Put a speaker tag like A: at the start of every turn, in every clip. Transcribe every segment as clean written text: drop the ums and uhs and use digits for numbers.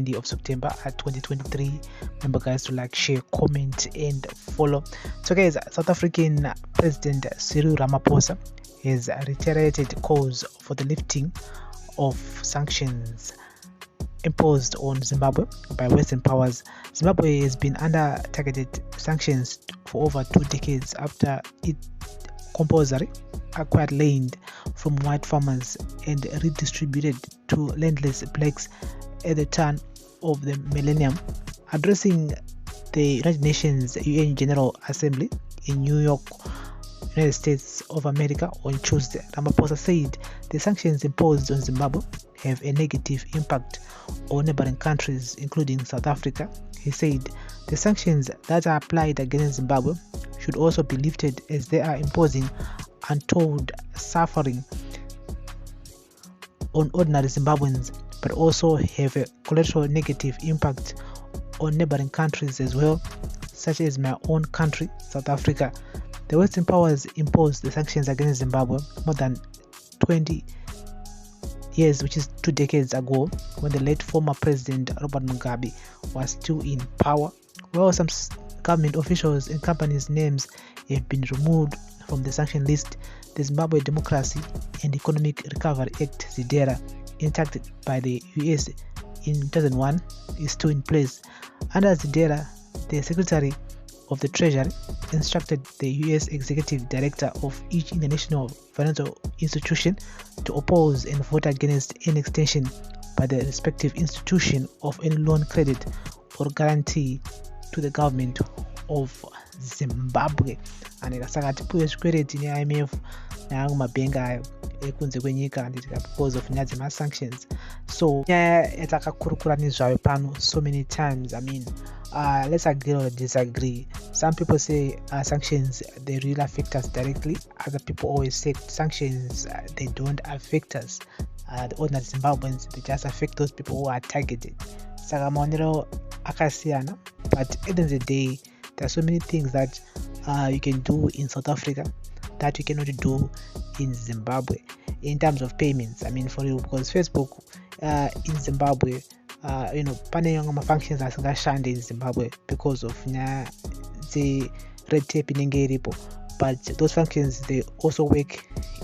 A: 20th of September 2023. Remember guys to like, share, comment and follow. So guys, South African President Cyril Ramaphosa has reiterated calls for the lifting of sanctions imposed on Zimbabwe by Western Powers. Zimbabwe has been under targeted sanctions for over 2 decades after it compulsorily acquired land from white farmers and redistributed to landless blacks at the turn of the millennium. Addressing the United Nations UN General Assembly in New York, United States of America on Tuesday, Ramaphosa said the sanctions imposed on Zimbabwe have a negative impact on neighboring countries, including South Africa. He said the sanctions that are applied against Zimbabwe should also be lifted, as they are imposing untold suffering on ordinary Zimbabweans, but also have a collateral negative impact on neighboring countries as well, such as my own country, South Africa. The Western Powers imposed the sanctions against Zimbabwe more than 20 years, which is 2 decades ago, when the late former President Robert Mugabe was still in power. While some government officials and companies' names have been removed from the sanction list, the Zimbabwe Democracy and Economic Recovery Act (ZIDERA), enacted by the US in 2001, is still in place. Under ZIDERA, the Secretary of the Treasury instructed the US Executive Director of each international financial institution to oppose and vote against any extension by the respective institution of any loan, credit or guarantee to the government of Zimbabwe. And saka tipuwe zvikwereti ne-IMF naangu mabhenga ayo ekunze kwenyika because of nyaya dzema-sanctions. So nyaya yatakakurukura nezvayo pano so many times. I mean, let's agree or disagree. Some people say sanctions, they really affect us directly. Other people always say sanctions, they don't affect us, the ordinary Zimbabweans. They just affect those people who are targeted. Saka maonero akasiyana, but at the end of the day, there are so many things that you can do in South Africa that you cannot do in Zimbabwe in terms of payments. I mean, for you, because Facebook in Zimbabwe, pane yanga functions asingashande in Zimbabwe because of the red tape inenge iripo, but those functions, they also work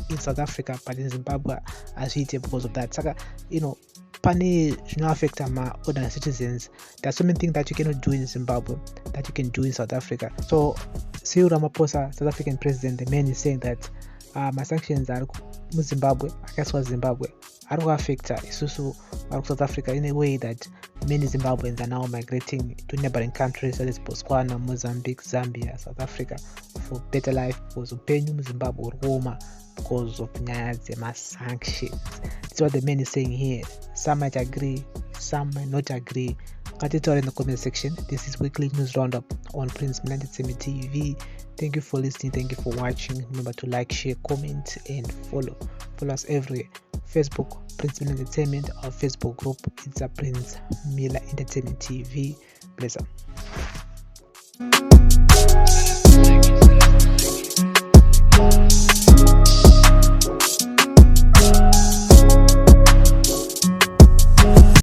A: in South Africa, but in Zimbabwe azviite because of that. Saka pane zvinoaffecta ma-ordinary citizens. There are so many things that you cannot do in Zimbabwe that you can do in South Africa. So Cyril Ramaphosa, South African president, the man is saying that my sanctions are Zimbabwe, akaiswa Zimbabwe, ari kuaffecta isusu vari South Africa in a way that many Zimbabweans are now migrating to neighboring countries such as Botswana, Mozambique, Zambia, South Africa for better life, because upenyu muZimbabwe uri kuoma because of nyaya dzema-sanctions. That's what the man is saying here. Some might agree, some might not agree. Ngatitaure in the comment section. This is Weekly News Roundup on Prince Millennium TV. Thank you for listening. Thank you for watching. Remember to like, share, comment, and follow. Follow us everywhere. Facebook, Prince Miller Entertainment. Our Facebook group, it's a Prince Miller Entertainment TV. Bless up.